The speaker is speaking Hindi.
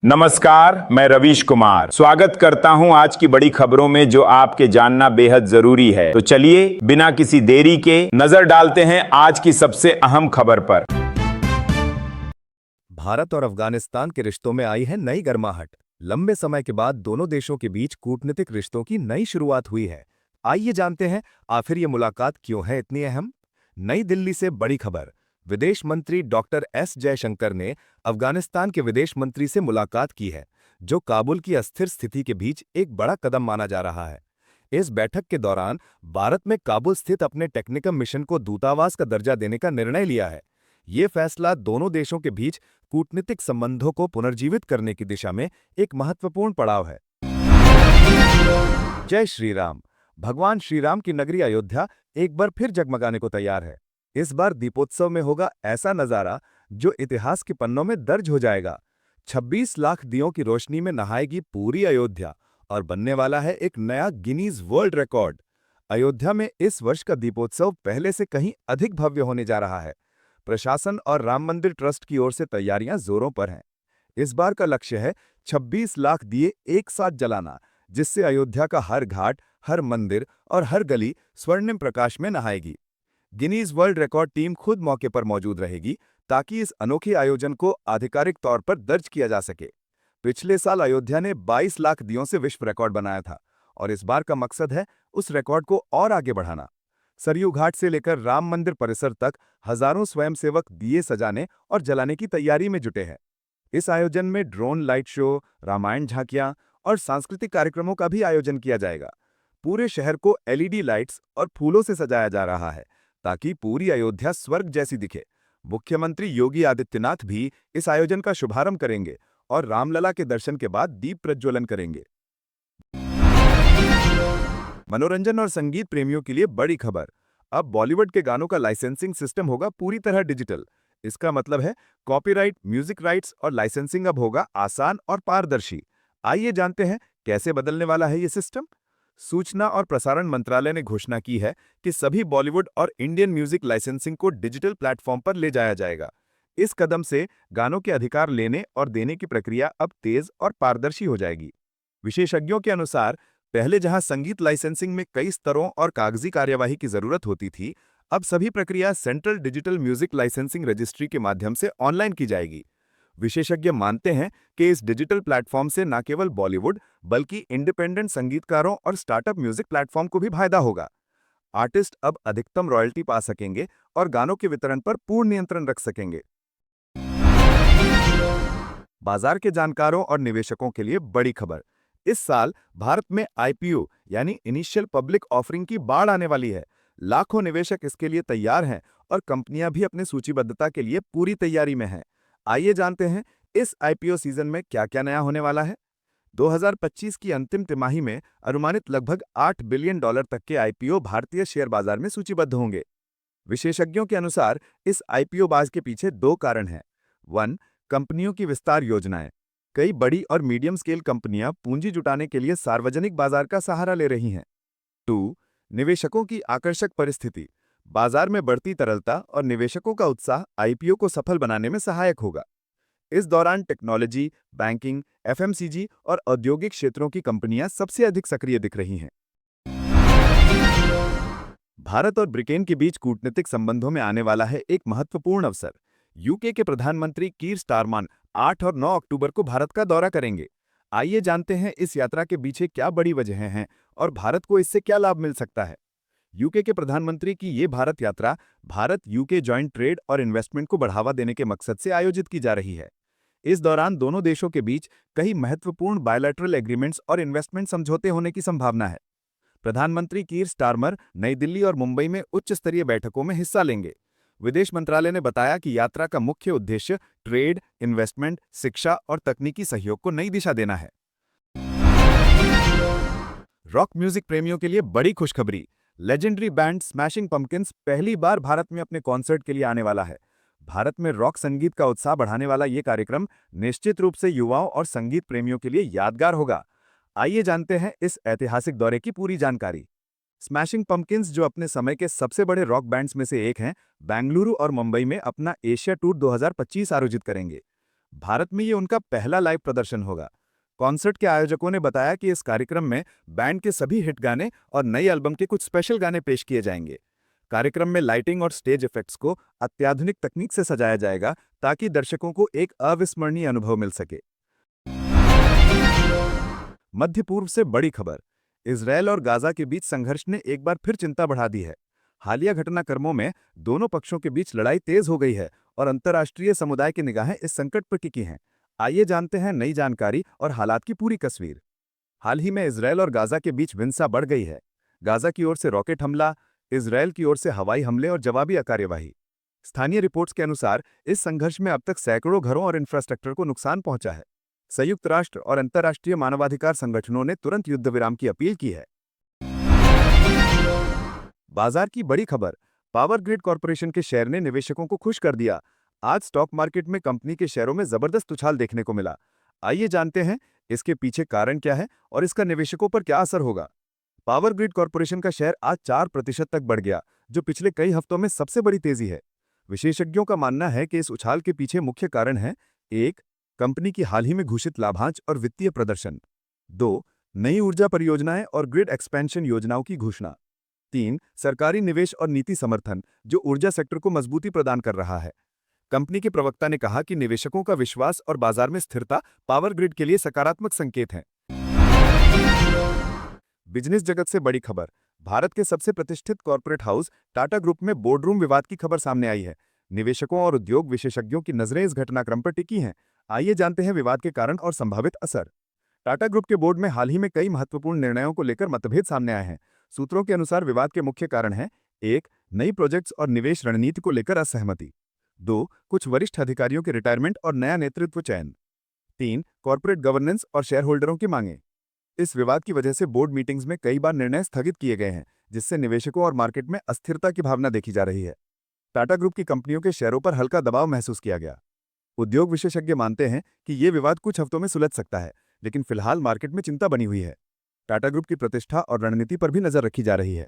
नमस्कार, मैं रवीश कुमार स्वागत करता हूं आज की बड़ी खबरों में जो आपके जानना बेहद जरूरी है। तो चलिए बिना किसी देरी के नजर डालते हैं आज की सबसे अहम खबर पर। भारत और अफगानिस्तान के रिश्तों में आई है नई गर्माहट। लंबे समय के बाद दोनों देशों के बीच कूटनीतिक रिश्तों की नई शुरुआत हुई है। आइए जानते हैं आखिर ये मुलाकात क्यों है इतनी अहम। नई दिल्ली से बड़ी खबर। विदेश मंत्री डॉक्टर एस जयशंकर ने अफगानिस्तान के विदेश मंत्री से मुलाकात की है, जो काबुल की अस्थिर स्थिति के बीच एक बड़ा कदम माना जा रहा है। इस बैठक के दौरान भारत में काबुल स्थित अपने टेक्निकल मिशन को दूतावास का दर्जा देने का निर्णय लिया है। ये फैसला दोनों देशों के बीच कूटनीतिक संबंधों को पुनर्जीवित करने की दिशा में एक महत्वपूर्ण पड़ाव है। जय श्री राम। भगवान श्री राम की नगरी अयोध्या एक बार फिर जगमगाने को तैयार है। इस बार दीपोत्सव में होगा ऐसा नजारा जो इतिहास के पन्नों में दर्ज हो जाएगा। 26 लाख दियों की रोशनी में नहाएगी पूरी अयोध्या और बनने वाला है एक नया गिनीज वर्ल्ड रिकॉर्ड। अयोध्या में इस वर्ष का दीपोत्सव पहले से कहीं अधिक भव्य होने जा रहा है। प्रशासन और राम मंदिर ट्रस्ट की ओर से तैयारियां जोरों पर हैं। इस बार का लक्ष्य है 26 लाख दिए एक साथ जलाना, जिससे अयोध्या का हर घाट, हर मंदिर और हर गली स्वर्णिम प्रकाश में नहाएगी। गिनीज वर्ल्ड रिकॉर्ड टीम खुद मौके पर मौजूद रहेगी ताकि इस अनोखे आयोजन को आधिकारिक तौर पर दर्ज किया जा सके। पिछले साल अयोध्या ने 22 लाख दियों से विश्व रिकॉर्ड बनाया था और इस बार का मकसद है उस रिकॉर्ड को और आगे बढ़ाना। सरयू घाट से लेकर राम मंदिर परिसर तक हजारों स्वयंसेवक दिए सजाने और जलाने की तैयारी में जुटे हैं। इस आयोजन में ड्रोन लाइट शो, रामायण झांकियां और सांस्कृतिक कार्यक्रमों का भी आयोजन किया जाएगा। पूरे शहर को एलईडी लाइट्स और फूलों से सजाया जा रहा है ताकि पूरी अयोध्या स्वर्ग जैसी दिखे। मुख्यमंत्री योगी आदित्यनाथ भी इस आयोजन का शुभारंभ करेंगे और रामलला के दर्शन के बाद दीप प्रज्वलन करेंगे। मनोरंजन और संगीत प्रेमियों के लिए बड़ी खबर। अब बॉलीवुड के गानों का लाइसेंसिंग सिस्टम होगा पूरी तरह डिजिटल। इसका मतलब है कॉपीराइट, म्यूजिक राइट्स और लाइसेंसिंग अब होगा आसान और पारदर्शी। आइए जानते हैं कैसे बदलने वाला है ये सिस्टम। सूचना और प्रसारण मंत्रालय ने घोषणा की है कि सभी बॉलीवुड और इंडियन म्यूजिक लाइसेंसिंग को डिजिटल प्लेटफॉर्म पर ले जाया जाएगा। इस कदम से गानों के अधिकार लेने और देने की प्रक्रिया अब तेज और पारदर्शी हो जाएगी। विशेषज्ञों के अनुसार पहले जहां संगीत लाइसेंसिंग में कई स्तरों और कागजी कार्यवाही की जरूरत होती थी, अब सभी प्रक्रिया central digital music licensing registry के माध्यम से ऑनलाइन की जाएगी। विशेषज्ञ मानते हैं कि इस डिजिटल प्लेटफॉर्म से न केवल बॉलीवुड बल्कि इंडिपेंडेंट संगीतकारों और स्टार्टअप म्यूजिक प्लेटफॉर्म को भी फायदा होगा। आर्टिस्ट अब अधिकतम रॉयल्टी पा सकेंगे और गानों के वितरण पर पूर्ण नियंत्रण रख सकेंगे। बाजार के जानकारों और निवेशकों के लिए बड़ी खबर। इस साल भारत में आईपीओ यानी इनिशियल पब्लिक ऑफरिंग की बाढ़ आने वाली है। लाखों निवेशक इसके लिए तैयार हैं और कंपनियां भी अपनी सूचीबद्धता के लिए पूरी तैयारी में हैं। आइए जानते हैं इस आईपीओ सीजन में क्या-क्या नया होने वाला है। 2025 की अंतिम तिमाही में अनुमानित लगभग $8 बिलियन तक के आईपीओ भारतीय शेयर बाजार में सूचीबद्ध होंगे। विशेषज्ञों के अनुसार इस आईपीओ बाज के पीछे दो कारण हैं। 1. कंपनियों की विस्तार योजनाएं। कई बड़ी और मीडियम स्केल कंपनियां पूंजी जुटाने के लिए सार्वजनिक बाजार का सहारा ले रही हैं। 2. निवेशकों की आकर्षक परिस्थिति। बाजार में बढ़ती तरलता और निवेशकों का उत्साह आईपीओ को सफल बनाने में सहायक होगा। इस दौरान टेक्नोलॉजी, बैंकिंग, एफएमसीजी और औद्योगिक क्षेत्रों की कंपनियां सबसे अधिक सक्रिय दिख रही हैं। भारत और ब्रिटेन के बीच कूटनीतिक संबंधों में आने वाला है एक महत्वपूर्ण अवसर। यूके के प्रधानमंत्री कीर स्टारमर 8 और 9 अक्टूबर को भारत का दौरा करेंगे। आइए जानते हैं इस यात्रा के पीछे क्या बड़ी वजहें हैं और भारत को इससे क्या लाभ मिल सकता है। यूके के प्रधानमंत्री की ये भारत यात्रा भारत यूके जॉइंट ट्रेड और इन्वेस्टमेंट को बढ़ावा देने के मकसद से आयोजित की जा रही है। इस दौरान दोनों देशों के बीच कई महत्वपूर्ण बायलैटरल एग्रीमेंट्स और इन्वेस्टमेंट समझौते होने की संभावना है। प्रधानमंत्री कीर स्टारमर नई दिल्ली और मुंबई में उच्च स्तरीय बैठकों में हिस्सा लेंगे। विदेश मंत्रालय ने बताया कि यात्रा का मुख्य उद्देश्य ट्रेड, इन्वेस्टमेंट, शिक्षा और तकनीकी सहयोग को नई दिशा देना है। रॉक म्यूजिक प्रेमियों के लिए बड़ी खुशखबरी। लेजेंडरी बैंड स्मैशिंग पम्पकिंस पहली बार भारत में अपने कॉन्सर्ट के लिए आने वाला है। भारत में रॉक संगीत का उत्साह बढ़ाने वाला ये कार्यक्रम निश्चित रूप से युवाओं और संगीत प्रेमियों के लिए यादगार होगा। आइए जानते हैं इस ऐतिहासिक दौरे की पूरी जानकारी। स्मैशिंग पम्पकिंस, जो अपने समय के सबसे बड़े रॉक बैंड्स में से एक हैं, बेंगलुरु और मुंबई में अपना एशिया टूर 2025 आयोजित करेंगे। भारत में ये उनका पहला लाइव प्रदर्शन होगा। कॉन्सर्ट के आयोजकों ने बताया कि इस कार्यक्रम में बैंड के सभी हिट गाने और नई एल्बम के कुछ स्पेशल गाने पेश किए जाएंगे। कार्यक्रम में लाइटिंग और स्टेज इफेक्ट्स को अत्याधुनिक तकनीक से सजाया जाएगा ताकि दर्शकों को एक अविस्मरणीय अनुभव मिल सके। मध्य पूर्व से बड़ी खबर। इजरायल और गाजा के बीच संघर्ष ने एक बार फिर चिंता बढ़ा दी है। हालिया घटनाक्रमों में दोनों पक्षों के बीच लड़ाई तेज हो गई है और अंतर्राष्ट्रीय समुदाय की निगाहें इस संकट पर टिकी हैं। आइए जानते हैं नई जानकारी और हालात की पूरी तस्वीर। हाल ही में इजरायल और गाजा के बीच हिंसा बढ़ गई है। गाजा की ओर से रॉकेट हमला, इजरायल की ओर से हवाई हमले और जवाबी कार्यवाही। स्थानीय रिपोर्ट्स के अनुसार इस संघर्ष में अब तक सैकड़ों घरों और इंफ्रास्ट्रक्चर को नुकसान पहुंचा है। संयुक्त राष्ट्र और अंतर्राष्ट्रीय मानवाधिकार संगठनों ने तुरंत युद्ध विराम की अपील की है। बाजार की बड़ी खबर। पावर ग्रिड कॉर्पोरेशन के शेयर ने निवेशकों को खुश कर दिया। आज स्टॉक मार्केट में कंपनी के शेयरों में जबरदस्त उछाल देखने को मिला। आइए जानते हैं इसके पीछे कारण क्या है और इसका निवेशकों पर क्या असर होगा। पावर ग्रिड कॉर्पोरेशन का शेयर आज 4% तक बढ़ गया, जो पिछले कई हफ्तों में सबसे बड़ी तेजी है। विशेषज्ञों का मानना है कि इस उछाल के पीछे मुख्य कारण है: 1. कंपनी की हाल ही में घोषित लाभांश और वित्तीय प्रदर्शन। 2. नई ऊर्जा परियोजनाएं और ग्रिड एक्सपेंशन योजनाओं की घोषणा। 3. सरकारी निवेश और नीति समर्थन, जो ऊर्जा सेक्टर को मजबूती प्रदान कर रहा है। कंपनी के प्रवक्ता ने कहा कि निवेशकों का विश्वास और बाजार में स्थिरता पावर ग्रिड के लिए सकारात्मक संकेत हैं। बिजनेस जगत से बड़ी खबर। भारत के सबसे प्रतिष्ठित कॉर्पोरेट हाउस टाटा ग्रुप में बोर्डरूम विवाद की खबर सामने आई है। निवेशकों और उद्योग विशेषज्ञों की नजरें इस घटनाक्रम पर टिकी हैं। आइए जानते हैं विवाद के कारण और संभावित असर। टाटा ग्रुप के बोर्ड में हाल ही में कई महत्वपूर्ण निर्णयों को लेकर मतभेद सामने आए हैं। सूत्रों के अनुसार विवाद के मुख्य कारण हैं: 1. नई प्रोजेक्ट्स और निवेश रणनीति को लेकर असहमति। 2. कुछ वरिष्ठ अधिकारियों के रिटायरमेंट और नया नेतृत्व चयन। 3. कॉर्पोरेट गवर्नेंस और शेयर होल्डरों की मांगें। इस विवाद की वजह से बोर्ड मीटिंग्स में कई बार निर्णय स्थगित किए गए हैं, जिससे निवेशकों और मार्केट में अस्थिरता की भावना देखी जा रही है। टाटा ग्रुप की कंपनियों के शेयरों पर हल्का दबाव महसूस किया गया। उद्योग विशेषज्ञ मानते हैं कि ये विवाद कुछ हफ्तों में सुलझ सकता है, लेकिन फिलहाल मार्केट में चिंता बनी हुई है। टाटा ग्रुप की प्रतिष्ठा और रणनीति पर भी नजर रखी जा रही है।